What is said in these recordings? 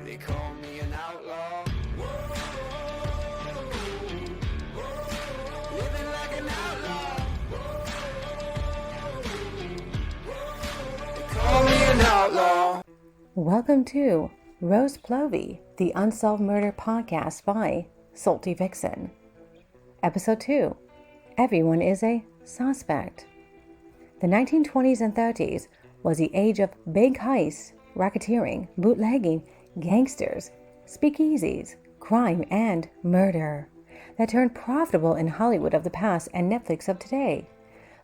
They call me an outlaw. Living like an outlaw. They call me an outlaw. Welcome to Rose Plovie, the Unsolved Murder Podcast by Salty Vixen. Episode 2, Everyone is a Suspect. The 1920s and 30s was the age of big heists, racketeering, bootlegging, gangsters, speakeasies, crime, and murder that turned profitable in Hollywood of the past and Netflix of today.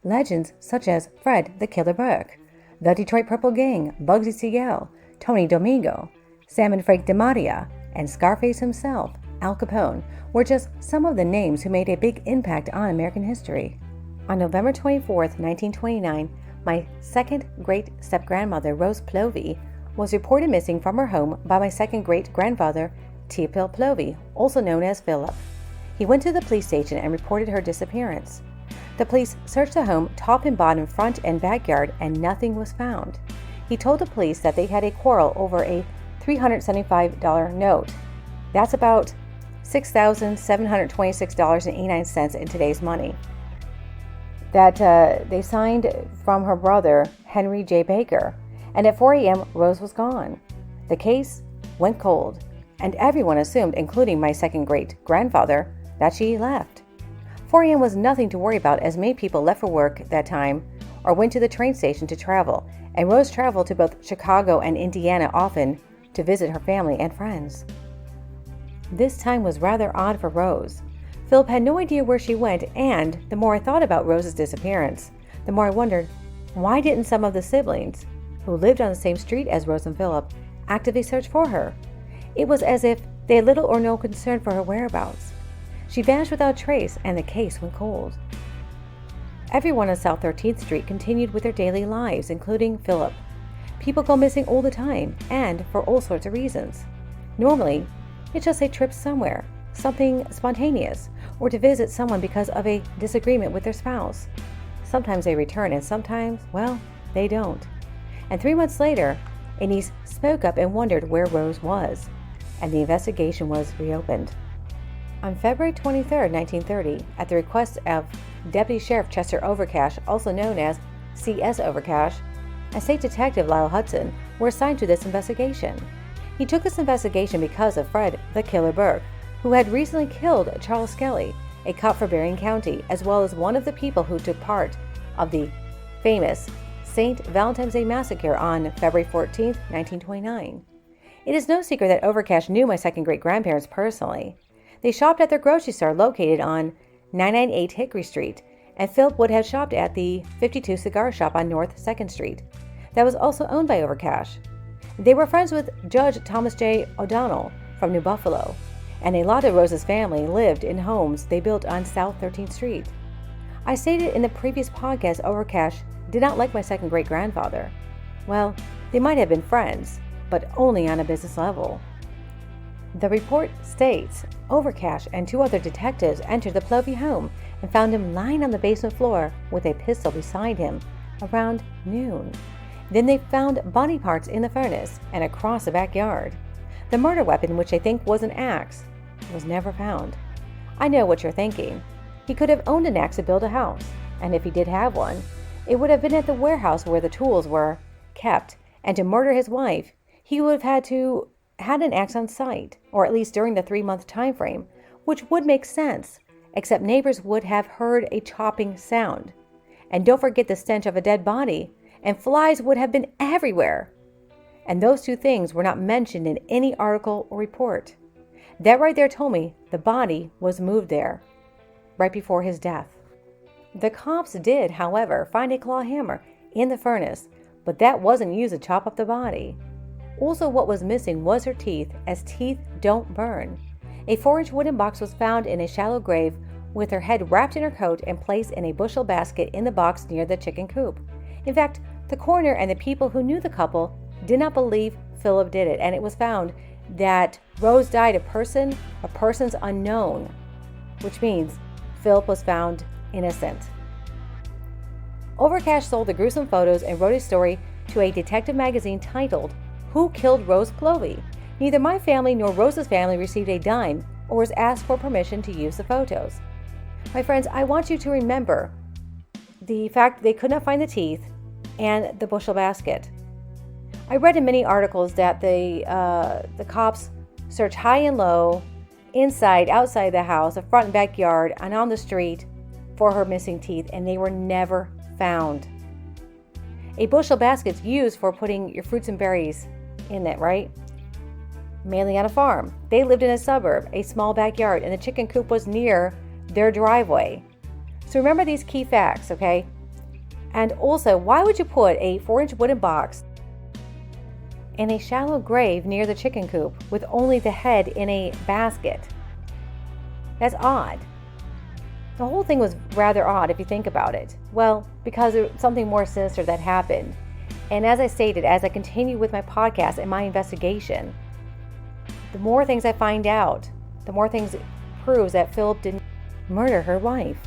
Legends such as Fred the Killer Burke, the Detroit Purple Gang, Bugsy Siegel, Tony Domingo, Sam and Frank DeMattia, and Scarface himself, Al Capone, were just some of the names who made a big impact on American history. On November 24, 1929, my second great-step-grandmother, Rose Plovie, was reported missing from her home by my second great-grandfather, Theophile Plovie, also known as Philip. He went to the police station and reported her disappearance. The police searched the home top and bottom, front and backyard, and nothing was found. He told the police that they had a quarrel over a $375 note. That's about $6,726.89 in today's money. That they signed from her brother, Henry J. Baker. And at 4 a.m., Rose was gone. The case went cold, and everyone assumed, including my second great-grandfather, that she left. 4 a.m. was nothing to worry about, as many people left for work that time or went to the train station to travel, and Rose traveled to both Chicago and Indiana often to visit her family and friends. This time was rather odd for Rose. Philip had no idea where she went, and the more I thought about Rose's disappearance, the more I wondered, why didn't some of the siblings, who lived on the same street as Rose and Philip, actively search for her? It was as if they had little or no concern for her whereabouts. She vanished without trace, and the case went cold. Everyone on South 13th Street continued with their daily lives, including Philip. People go missing all the time, and for all sorts of reasons. Normally, it's just a trip somewhere, something spontaneous, or to visit someone because of a disagreement with their spouse. Sometimes they return, and sometimes, well, they don't. And 3 months later, a niece spoke up and wondered where Rose was, and the investigation was reopened. On February 23, 1930, at the request of Deputy Sheriff Chester Overcash, also known as C.S. Overcash, and State Detective Lyle Hudson were assigned to this investigation. He took this investigation because of Fred the Killer Burke, who had recently killed Charles Skelly, a cop for Berrien County, as well as one of the people who took part of the famous St. Valentine's Day Massacre on February 14, 1929. It is no secret that Overcash knew my second great-grandparents personally. They shopped at their grocery store located on 998 Hickory Street, and Philip would have shopped at the 52 Cigar Shop on North 2nd Street. That was also owned by Overcash. They were friends with Judge Thomas J. O'Donnell from New Buffalo, and a lot of Rose's family lived in homes they built on South 13th Street. I stated in the previous podcast Overcash did not like my second great-grandfather. Well, they might have been friends, but only on a business level. The report states Overcash and 2 other detectives entered the Plovie home and found him lying on the basement floor with a pistol beside him around noon. Then they found body parts in the furnace and across the backyard. The murder weapon, which they think was an axe, was never found. I know what you're thinking. He could have owned an axe to build a house, and if he did have one, it would have been at the warehouse where the tools were kept, and to murder his wife, he would have had an axe on site, or at least during the 3-month time frame, which would make sense, except neighbors would have heard a chopping sound. And don't forget the stench of a dead body, and flies would have been everywhere. And those 2 things were not mentioned in any article or report. That right there told me the body was moved there, right before his death. The cops did, however, find a claw hammer in the furnace, but that wasn't used to chop up the body. Also, what was missing was her teeth, as teeth don't burn. A 4-inch wooden box was found in a shallow grave with her head wrapped in her coat and placed in a bushel basket in the box near the chicken coop. In fact, the coroner and the people who knew the couple did not believe Philip did it, and it was found that Rose died a persons unknown, which means Philip was found innocent. Overcash sold the gruesome photos and wrote a story to a detective magazine titled Who Killed Rose Plovie? Neither my family nor Rose's family received a dime or was asked for permission to use the photos. My friends, I want you to remember the fact they could not find the teeth and the bushel basket. I read in many articles that the cops searched high and low, inside, outside the house, the front and backyard, and on the street for her missing teeth, and they were never found. A bushel basket's used for putting your fruits and berries in it, right? Mainly on a farm. They lived in a suburb, a small backyard, and the chicken coop was near their driveway. So remember these key facts, okay? And also, why would you put a 4-inch wooden box in a shallow grave near the chicken coop with only the head in a basket? That's odd. The whole thing was rather odd if you think about it. Well, because there's something more sinister that happened. And as I stated, as I continue with my podcast and my investigation, the more things I find out, the more things proves that Philip didn't murder her wife.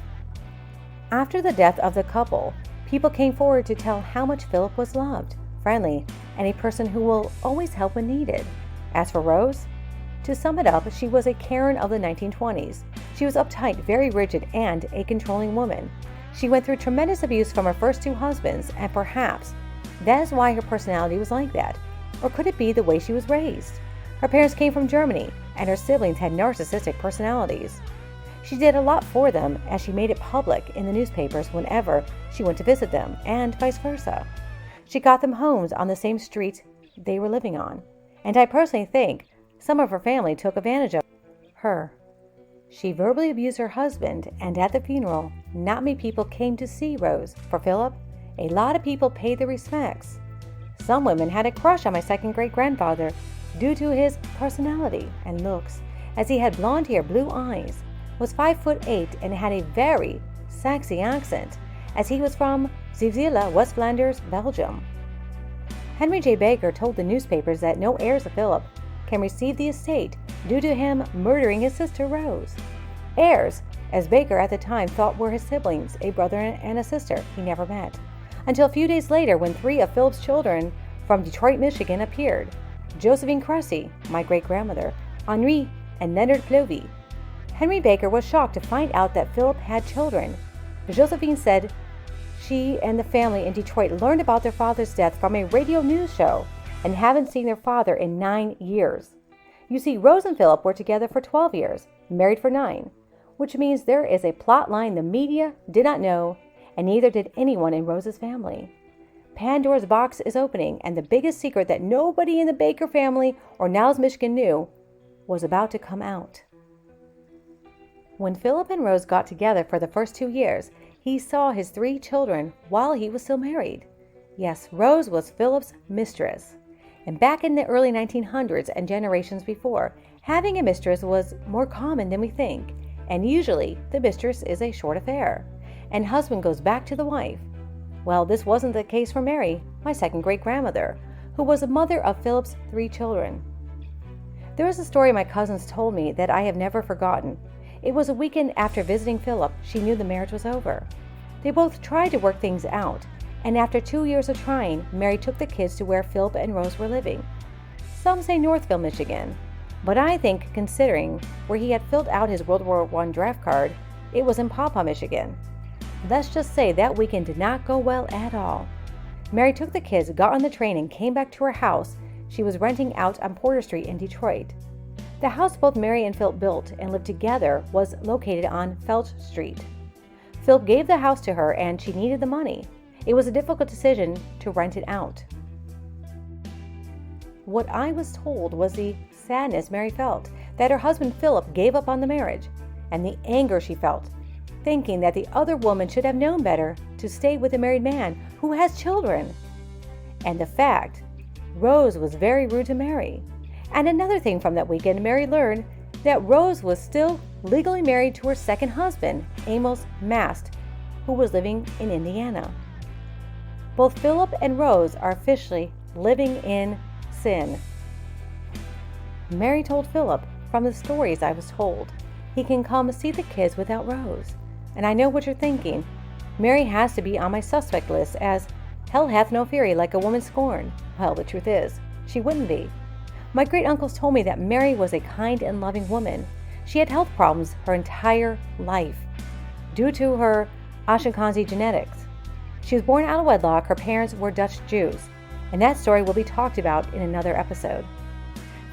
After the death of the couple, people came forward to tell how much Philip was loved, friendly, and a person who will always help when needed. As for Rose, to sum it up, she was a Karen of the 1920s. She was uptight, very rigid, and a controlling woman. She went through tremendous abuse from her first 2 husbands, and perhaps that is why her personality was like that. Or could it be the way she was raised? Her parents came from Germany, and her siblings had narcissistic personalities. She did a lot for them, as she made it public in the newspapers whenever she went to visit them, and vice versa. She got them homes on the same street they were living on, and I personally think some of her family took advantage of her. She verbally abused her husband, and at the funeral, not many people came to see Rose. For Philip, a lot of people paid their respects. Some women had a crush on my second great-grandfather due to his personality and looks, as he had blonde hair, blue eyes, was 5'8", and had a very sexy accent, as he was from Zeeland, West Flanders, Belgium. Henry J. Baker told the newspapers that no heirs of Philip can receive the estate due to him murdering his sister Rose. Heirs, as Baker at the time thought were his siblings, a brother and a sister he never met, until a few days later when 3 of Philip's children from Detroit, Michigan appeared: Josephine Cressy, my great-grandmother, Henri, and Leonard Plovie. Henry Baker was shocked to find out that Philip had children. Josephine said she and the family in Detroit learned about their father's death from a radio news show and haven't seen their father in 9 years. You see, Rose and Philip were together for 12 years, married for 9, which means there is a plot line the media did not know, and neither did anyone in Rose's family. Pandora's box is opening, and the biggest secret that nobody in the Baker family or Niles, Michigan knew was about to come out. When Philip and Rose got together for the first 2 years, he saw his 3 children while he was still married. Yes, Rose was Philip's mistress. And back in the early 1900s and generations before, having a mistress was more common than we think, and usually the mistress is a short affair, and husband goes back to the wife. Well, this wasn't the case for Mary, my second great-grandmother, who was the mother of Philip's 3 children. There was a story my cousins told me that I have never forgotten. It was a weekend after visiting Philip. She knew the marriage was over. They both tried to work things out, and after 2 years of trying, Mary took the kids to where Philip and Rose were living. Some say Northville, Michigan, but I think, considering where he had filled out his World War I draft card, it was in Pawpaw, Michigan. Let's just say that weekend did not go well at all. Mary took the kids, got on the train, and came back to her house she was renting out on Porter Street in Detroit. The house both Mary and Philip built and lived together was located on Felch Street. Philip gave the house to her, and she needed the money. It was a difficult decision to rent it out. What I was told was the sadness Mary felt that her husband Philip gave up on the marriage, and the anger she felt, thinking that the other woman should have known better to stay with a married man who has children. And the fact, Rose was very rude to Mary. And another thing from that weekend, Mary learned that Rose was still legally married to her second husband, Amos Mast, who was living in Indiana. Both Philip and Rose are officially living in sin. Mary told Philip, from the stories I was told, he can come see the kids without Rose. And I know what you're thinking. Mary has to be on my suspect list, as hell hath no fury like a woman scorned. Well, the truth is, she wouldn't be. My great uncles told me that Mary was a kind and loving woman. She had health problems her entire life due to her Ashkenazi genetics. She was born out of wedlock. Her parents were Dutch Jews, and that story will be talked about in another episode.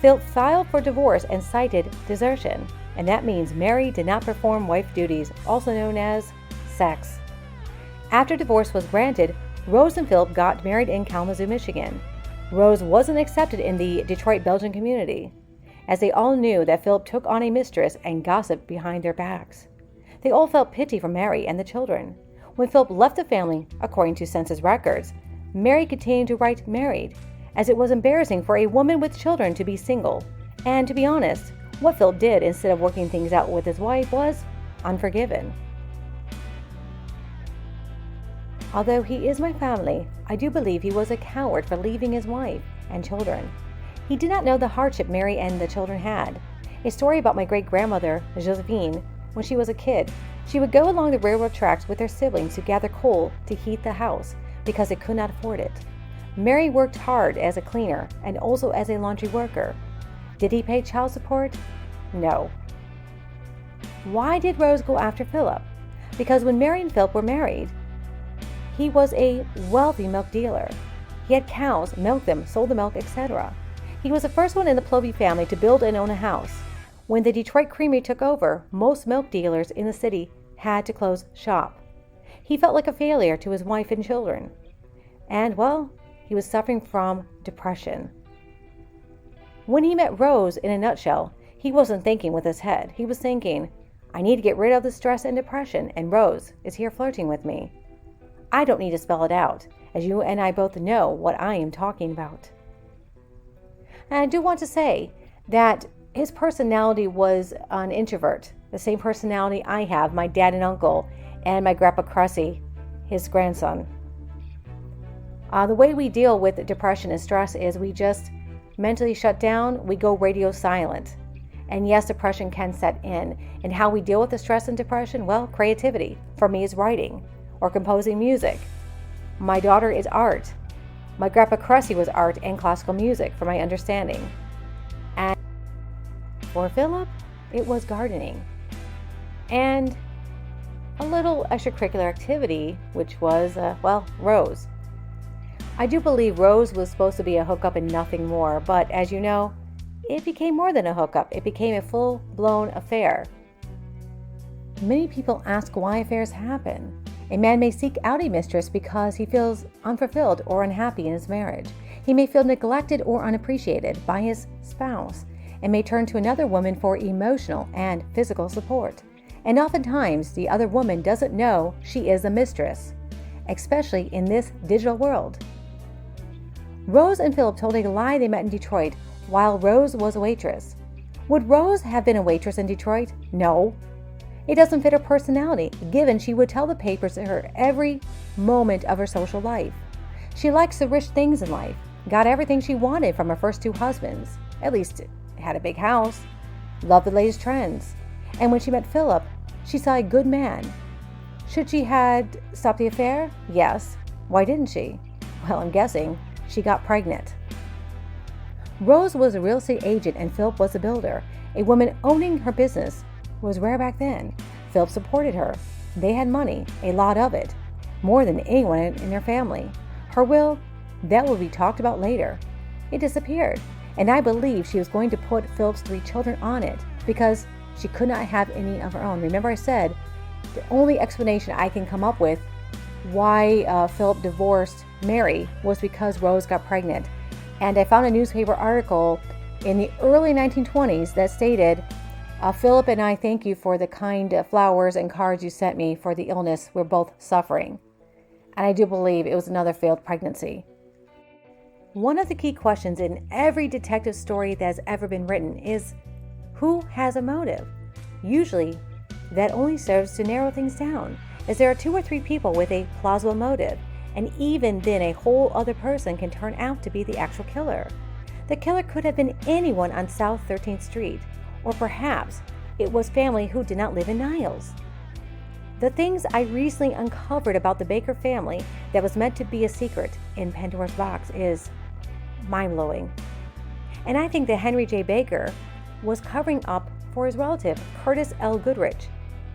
Philip filed for divorce and cited desertion, and that means Mary did not perform wife duties, also known as sex. After divorce was granted, Rose and Philip got married in Kalamazoo, Michigan. Rose wasn't accepted in the Detroit Belgian community, as they all knew that Philip took on a mistress and gossiped behind their backs. They all felt pity for Mary and the children. When Philip left the family, according to census records, Mary continued to write married, as it was embarrassing for a woman with children to be single. And to be honest, what Philip did instead of working things out with his wife was unforgiven. Although he is my family, I do believe he was a coward for leaving his wife and children. He did not know the hardship Mary and the children had. A story about my great-grandmother, Josephine, when she was a kid. She would go along the railroad tracks with her siblings to gather coal to heat the house because they could not afford it. Mary worked hard as a cleaner and also as a laundry worker. Did he pay child support? No. Why did Rose go after Philip? Because when Mary and Philip were married, he was a wealthy milk dealer. He had cows, milked them, sold the milk, etc. He was the first one in the Plovie family to build and own a house. When the Detroit Creamery took over, most milk dealers in the city had to close shop. He felt like a failure to his wife and children. And, well, he was suffering from depression. When he met Rose, in a nutshell, he wasn't thinking with his head. He was thinking, I need to get rid of the stress and depression, and Rose is here flirting with me. I don't need to spell it out, as you and I both know what I am talking about. And I do want to say that his personality was an introvert, the same personality I have, my dad and uncle, and my grandpa Cressy, his grandson. The way we deal with depression and stress is we just mentally shut down, we go radio silent. And yes, depression can set in. And how we deal with the stress and depression? Well, creativity. For me, is writing or composing music. My daughter is art. My grandpa Cressy was art and classical music, for my understanding. And for Philip, it was gardening. And a little extracurricular activity, which was, Rose. I do believe Rose was supposed to be a hookup and nothing more, but as you know, it became more than a hookup. It became a full-blown affair. Many people ask why affairs happen. A man may seek out a mistress because he feels unfulfilled or unhappy in his marriage. He may feel neglected or unappreciated by his spouse and may turn to another woman for emotional and physical support. And oftentimes, the other woman doesn't know she is a mistress, especially in this digital world. Rose and Philip told a lie they met in Detroit while Rose was a waitress. Would Rose have been a waitress in Detroit? No. It doesn't fit her personality, given she would tell the papers her every moment of her social life. She likes the rich things in life, got everything she wanted from her first two husbands, at least had a big house, loved the latest trends. And when she met Philip, she saw a good man. Should she had stopped the affair? Yes. Why didn't she? Well, I'm guessing she got pregnant. Rose was a real estate agent and Philip was a builder. A woman owning her business was rare back then. Philip supported her. They had money, a lot of it, more than anyone in their family. Her will, that will be talked about later. It disappeared, and I believe she was going to put Philip's 3 children on it because she could not have any of her own. Remember I said, the only explanation I can come up with why Philip divorced Mary was because Rose got pregnant. And I found a newspaper article in the early 1920s that stated, Philip and I thank you for the kind flowers and cards you sent me for the illness we're both suffering. And I do believe it was another failed pregnancy. One of the key questions in every detective story that has ever been written is, who has a motive? Usually, that only serves to narrow things down, as there are 2 or 3 people with a plausible motive, and even then a whole other person can turn out to be the actual killer. The killer could have been anyone on South 13th Street, or perhaps it was family who did not live in Niles. The things I recently uncovered about the Baker family that was meant to be a secret in Pandora's box is mind-blowing. And I think that Henry J. Baker was covering up for his relative, Curtis L. Goodrich.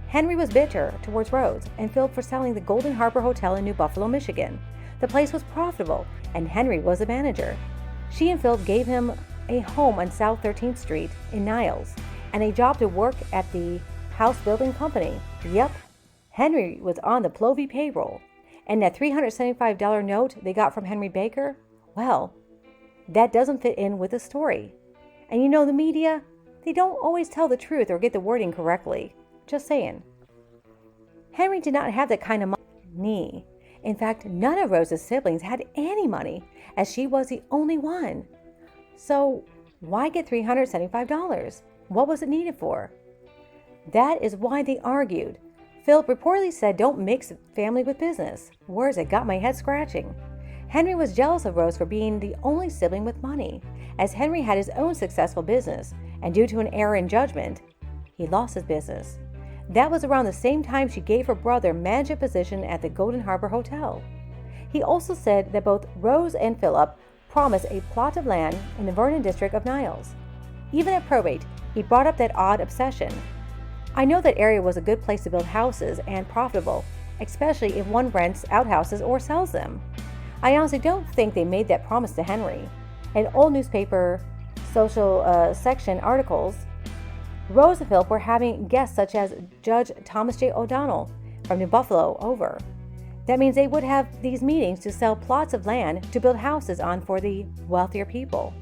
Henry was bitter towards Rose and Philip for selling the Golden Harbor Hotel in New Buffalo, Michigan. The place was profitable, and Henry was the manager. She and Philip gave him a home on South 13th Street in Niles and a job to work at the house building company. Yep, Henry was on the Plovie payroll. And that $375 note they got from Henry Baker, well, that doesn't fit in with the story. And you know, the media, they don't always tell the truth or get the wording correctly. Just saying. Henry did not have that kind of money. In fact, none of Rose's siblings had any money, as she was the only one. So why get $375? What was it needed for? That is why they argued. Philip reportedly said, "Don't mix family with business." Words that got my head scratching. Henry was jealous of Rose for being the only sibling with money, as Henry had his own successful business, and due to an error in judgment, he lost his business. That was around the same time she gave her brother management position at the Golden Harbor Hotel. He also said that both Rose and Philip promised a plot of land in the Vernon district of Niles. Even at probate, he brought up that odd obsession. I know that area was a good place to build houses and profitable, especially if one rents out houses or sells them. I honestly don't think they made that promise to Henry. In old newspaper social section articles, Rose and Philip were having guests such as Judge Thomas J. O'Donnell from New Buffalo over. That means they would have these meetings to sell plots of land to build houses on for the wealthier people.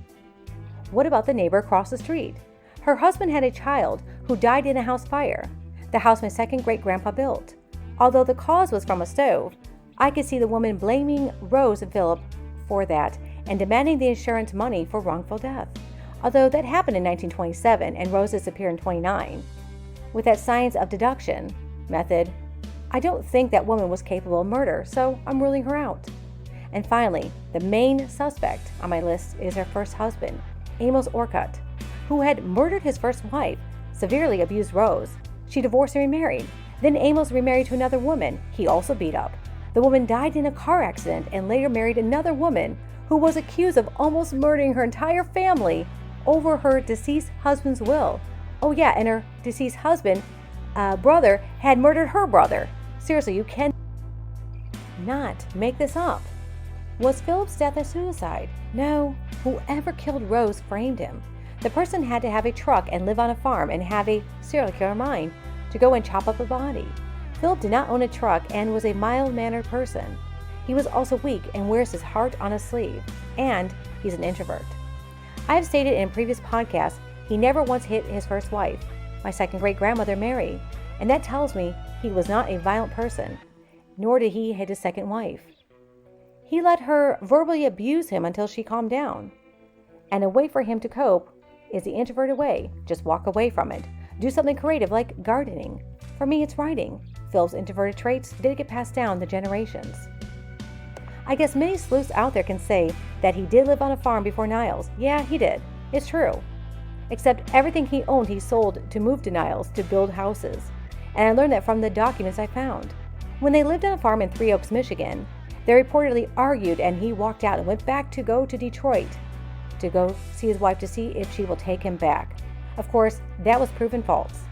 What about the neighbor across the street? Her husband had a child who died in a house fire. The house my second great-grandpa built. Although the cause was from a stove, I could see the woman blaming Rose and Philip for that and demanding the insurance money for wrongful death. Although that happened in 1927 and Rose disappeared in 29. With that science of deduction method, I don't think that woman was capable of murder, so I'm ruling her out. And finally, the main suspect on my list is her first husband, Amos Orcutt, who had murdered his first wife, severely abused Rose. She divorced and remarried. Then Amos remarried to another woman he also beat up. The woman died in a car accident and later married another woman who was accused of almost murdering her entire family over her deceased husband's will. Oh yeah, and her deceased husband, brother, had murdered her brother. Seriously, you can not make this up. Was Philip's death a suicide? No, whoever killed Rose framed him. The person had to have a truck and live on a farm and have a serial killer mind to go and chop up a body. Philip did not own a truck and was a mild-mannered person. He was also weak and wears his heart on his sleeve, and he's an introvert. I have stated in a previous podcast he never once hit his first wife, my second great-grandmother Mary, and that tells me he was not a violent person, nor did he hit his second wife. He let her verbally abuse him until she calmed down. And a way for him to cope is the introverted way. Just walk away from it. Do something creative like gardening. For me, it's writing. Phil's introverted traits did get passed down the generations. I guess many sleuths out there can say that he did live on a farm before Niles. Yeah, he did. It's true. Except everything he owned he sold to move to Niles to build houses. And I learned that from the documents I found. When they lived on a farm in Three Oaks, Michigan, they reportedly argued and he walked out and went back to go to Detroit to go see his wife to see if she will take him back. Of course, that was proven false.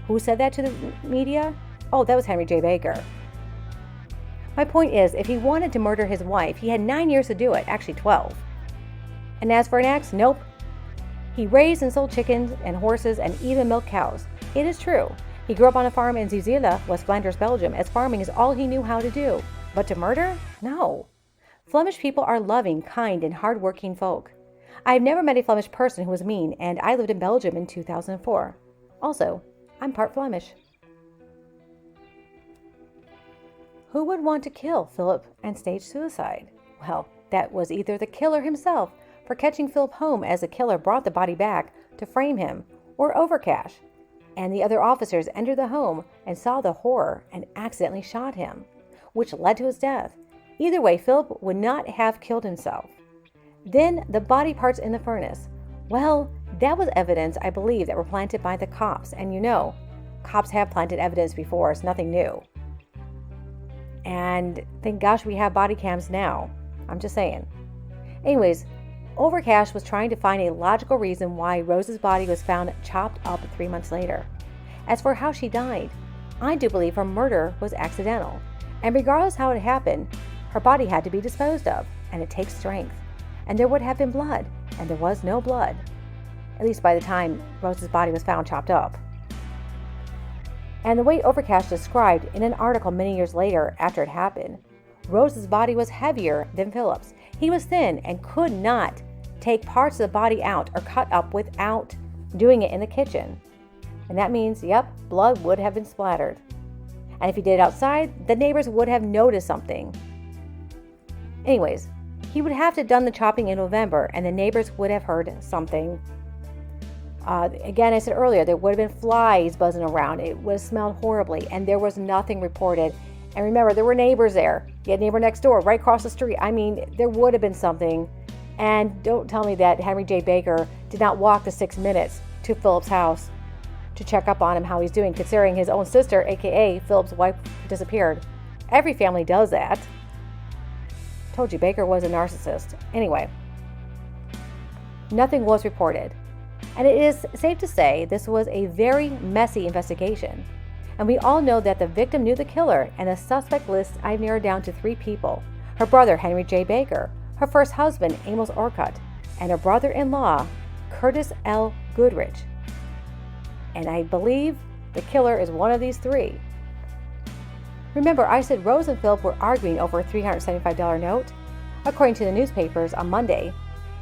Who said that to the media? Oh, that was Henry J. Baker. My point is, if he wanted to murder his wife, he had 9 years to do it, actually 12. And as for an axe, nope. He raised and sold chickens and horses and even milked cows. It is true. He grew up on a farm in Zuzela, West Flanders, Belgium, as farming is all he knew how to do. But to murder? No. Flemish people are loving, kind, and hard-working folk. I have never met a Flemish person who was mean, and I lived in Belgium in 2004. Also, I'm part Flemish. Who would want to kill Philip and stage suicide? Well, that was either the killer himself for catching Philip home as the killer brought the body back to frame him, or Overcash, and the other officers entered the home and saw the horror and accidentally shot him, which led to his death. Either way, Philip would not have killed himself. Then the body parts in the furnace. Well, that was evidence, I believe, that were planted by the cops. And you know, cops have planted evidence before. It's nothing new. And thank gosh we have body cams now. I'm just saying. Anyways, Overcash was trying to find a logical reason why Rose's body was found chopped up 3 months later. As for how she died, I do believe her murder was accidental, and regardless how it happened, her body had to be disposed of, and it takes strength, and there would have been blood, and there was no blood, at least by the time Rose's body was found chopped up. And the way Overcash described in an article many years later after it happened, Rose's body was heavier than Philip's. He was thin and could not take parts of the body out or cut up without doing it in the kitchen. And that means, yep, blood would have been splattered. And if he did it outside, the neighbors would have noticed something. Anyways, he would have to have done the chopping in November, and the neighbors would have heard something. Again, I said earlier, there would have been flies buzzing around. It would have smelled horribly, and there was nothing reported. And remember, there were neighbors there. You had a neighbor next door, right across the street. I mean, there would have been something. And don't tell me that Henry J. Baker did not walk the 6 minutes to Philip's house to check up on him, how he's doing, considering his own sister, aka Philip's wife, disappeared. Every family does that. Told you, Baker was a narcissist. Anyway, nothing was reported. And it is safe to say this was a very messy investigation. And we all know that the victim knew the killer, and the suspect list I've narrowed down to 3 people. Her brother, Henry J. Baker, her first husband, Amos Orcutt, and her brother-in-law, Curtis L. Goodrich. And I believe the killer is one of these 3. Remember, I said Rose and Philip were arguing over a $375 note? According to the newspapers, on Monday,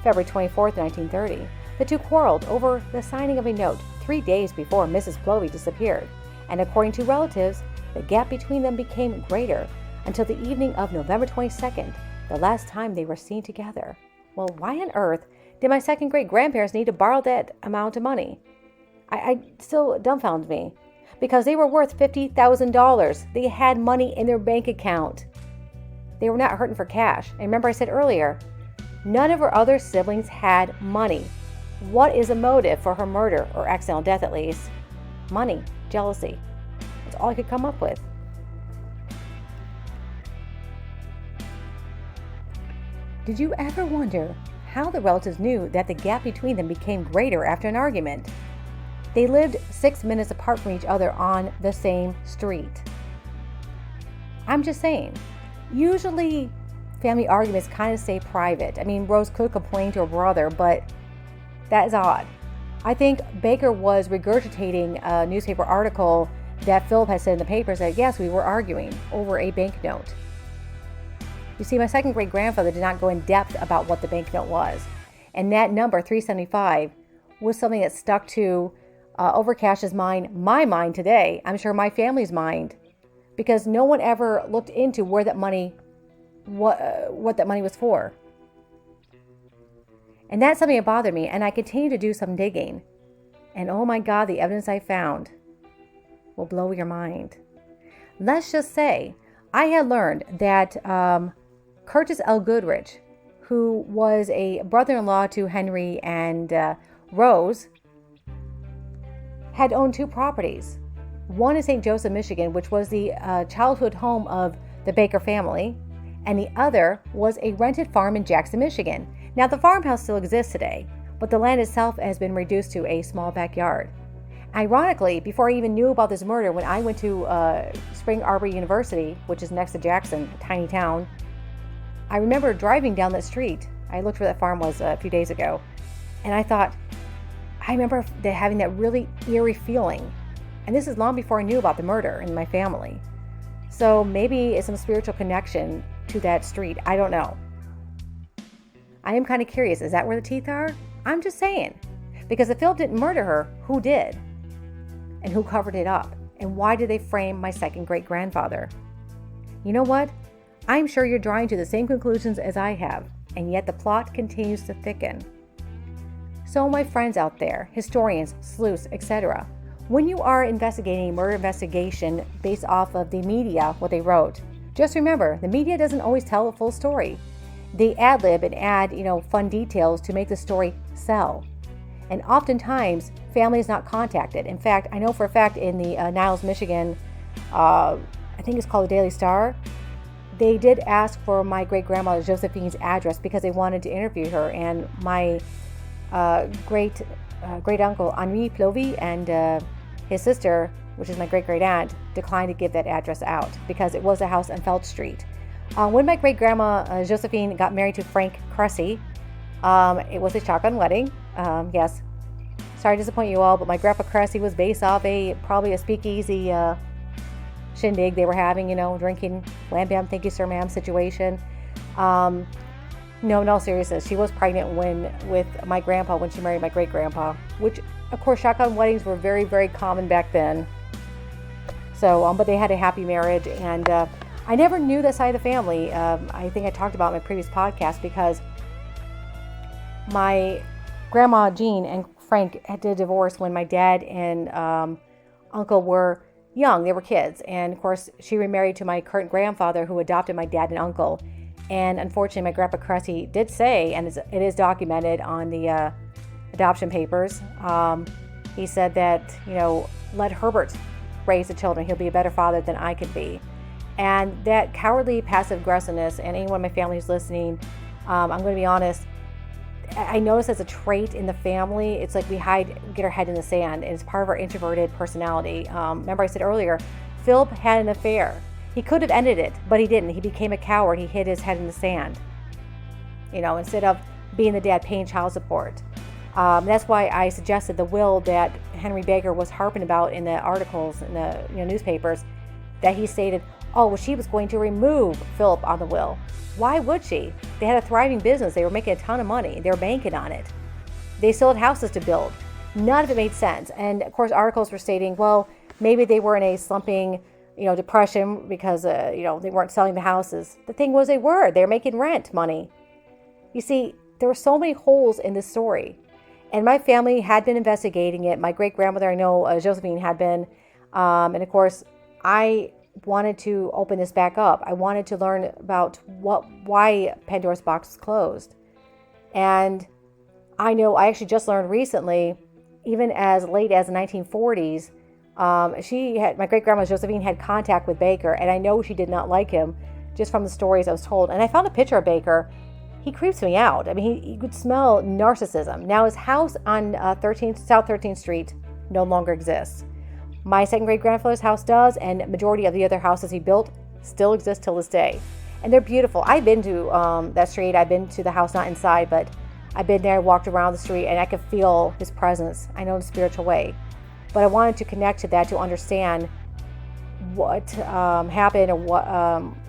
February 24, 1930, the 2 quarreled over the signing of a note 3 days before Mrs. Plovie disappeared, and according to relatives, the gap between them became greater until the evening of November 22nd, the last time they were seen together. Well, why on earth did my second great-grandparents need to borrow that amount of money? I still dumbfounds me, because they were worth $50,000. They had money in their bank account. They were not hurting for cash. And remember I said earlier, none of her other siblings had money. What is a motive for her murder, or accidental death at least? Money, jealousy. That's all I could come up with. Did you ever wonder how the relatives knew that the gap between them became greater after an argument? They lived 6 minutes apart from each other on the same street. I'm just saying, usually family arguments kind of stay private. I mean, Rose could complain to her brother, but that is odd. I think Baker was regurgitating a newspaper article that Philip had said in the papers that, yes, we were arguing over a banknote. You see, my second great-grandfather did not go in depth about what the banknote was. And that number, 375, was something that stuck to Overcash's mind, my mind today, I'm sure my family's mind, because no one ever looked into where that money, what that money was for. And that's something that bothered me, and I continue to do some digging. And oh my God, the evidence I found will blow your mind. Let's just say I had learned that Curtis L. Goodrich, who was a brother-in-law to Henry and Rose, had owned 2 properties. One in St. Joseph, Michigan, which was the childhood home of the Baker family, and the other was a rented farm in Jackson, Michigan. Now, the farmhouse still exists today, but the land itself has been reduced to a small backyard. Ironically, before I even knew about this murder, when I went to Spring Arbor University, which is next to Jackson, a tiny town, I remember driving down that street. I looked where that farm was a few days ago, and I thought, I remember having that really eerie feeling. And this is long before I knew about the murder in my family. So maybe it's some spiritual connection to that street. I don't know. I am kind of curious. Is that where the teeth are? I'm just saying. Because if Phil didn't murder her, who did? And who covered it up? And why did they frame my second great-grandfather? You know what? I'm sure you're drawing to the same conclusions as I have. And yet the plot continues to thicken. So my friends out there, historians, sleuths, etc., when you are investigating a murder investigation based off of the media, what they wrote, just remember, the media doesn't always tell the full story. They ad-lib and add, fun details to make the story sell. And oftentimes, family is not contacted. In fact, I know for a fact in the Niles, Michigan, I think it's called the Daily Star, they did ask for my great-grandmother Josephine's address because they wanted to interview her, and my great uncle Henri Plovie and his sister, which is my great-great-aunt, declined to give that address out because it was a house on Felt Street. When my great-grandma Josephine got married to Frank Cressy, it was a shotgun wedding. Yes, sorry to disappoint you all, but my grandpa Cressy was based off probably a speakeasy shindig they were having, drinking wham bam thank you sir ma'am situation. No, in all seriousness, she was pregnant with my grandpa when she married my great grandpa, which of course shotgun weddings were very, very common back then. So, but they had a happy marriage, and I never knew that side of the family. I think I talked about in my previous podcast because my grandma Jean and Frank had to divorce when my dad and uncle were young. They were kids. And of course, she remarried to my current grandfather who adopted my dad and uncle. And unfortunately, my grandpa Cressy did say, and it is documented on the adoption papers, he said that, let Herbert raise the children. He'll be a better father than I could be. And that cowardly passive aggressiveness, and anyone in my family who's listening, I'm going to be honest, I notice as a trait in the family, it's like we get our head in the sand, and it's part of our introverted personality. Remember I said earlier, Philip had an affair. He could have ended it, but he didn't. He became a coward. He hid his head in the sand, instead of being the dad paying child support. That's why I suggested the will that Henry Baker was harping about in the articles in the newspapers, that he stated, she was going to remove Philip on the will. Why would she? They had a thriving business. They were making a ton of money. They were banking on it. They still had houses to build. None of it made sense. And of course, articles were stating, maybe they were in a slumping, depression because, they weren't selling the houses. The thing was, they were making rent money. You see, there were so many holes in this story. And my family had been investigating it. My great grandmother, I know, Josephine, had been. And of course, I wanted to open this back up. I wanted to learn about why Pandora's box was closed. And I know I actually just learned recently, even as late as the 1940s, my great grandma Josephine had contact with Baker, and I know she did not like him just from the stories I was told. And I found a picture of Baker. He creeps me out. I mean, he could smell narcissism. Now his house on South 13th Street no longer exists. My second great grandfather's house does, and majority of the other houses he built still exist till this day. And they're beautiful. I've been to that street. I've been to the house, not inside, but I've been there, walked around the street, and I could feel his presence. I know in a spiritual way. But I wanted to connect to that to understand what happened, or what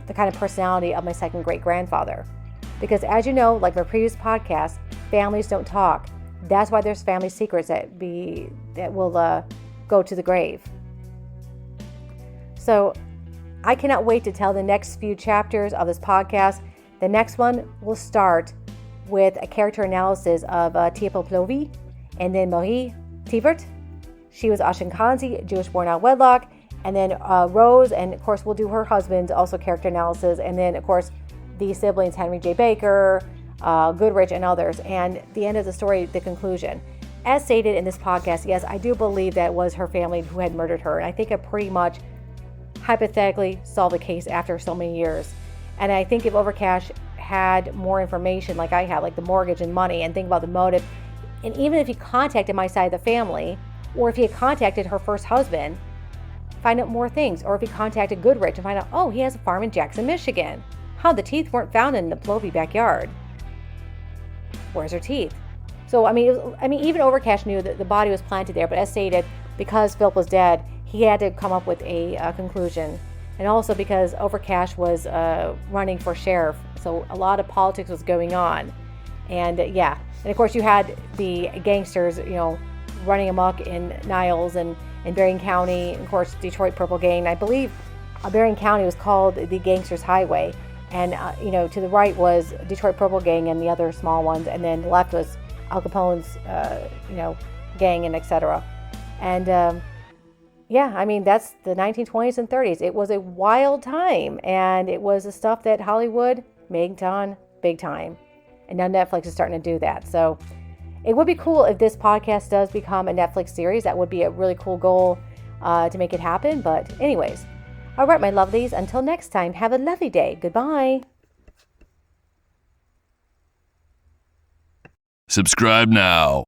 the kind of personality of my second great grandfather. Because as you know, like my previous podcast, families don't talk. That's why there's family secrets that will go to the grave. So I cannot wait to tell the next few chapters of this podcast. The next one will start with a character analysis of Teopo Plovie, and then Marie Tivert. She was Ashkenazi, Jewish born out of wedlock, and then Rose, and of course we'll do her husband's also character analysis, and then of course the siblings Henry J. Baker, Goodrich, and others, and the end of the story, the conclusion. As stated in this podcast, yes, I do believe that it was her family who had murdered her, and I think I pretty much hypothetically solved the case after so many years. And I think if Overcash had more information like I had, like the mortgage and money, and think about the motive, and even if he contacted my side of the family, or if he had contacted her first husband, find out more things, or if he contacted Goodrich and find out, he has a farm in Jackson, Michigan. The teeth weren't found in the Plovie backyard. Where's her teeth? So, even Overcash knew that the body was planted there, but as stated, because Philip was dead, he had to come up with a conclusion. And also because Overcash was running for sheriff, so a lot of politics was going on. And and of course you had the gangsters, running amok in Niles and in Berrien County, and of course Detroit Purple Gang. I believe Berrien County was called the Gangsters Highway, and to the right was Detroit Purple Gang and the other small ones, and then the left was Al Capone's gang, and etc. And that's the 1920s and 30s. It was a wild time, and it was the stuff that Hollywood made on big time, and now Netflix is starting to do that. So it would be cool if this podcast does become a Netflix series. That would be a really cool goal to make it happen. But anyways, All right, my lovelies, until next time, have a lovely day. Goodbye. Subscribe now.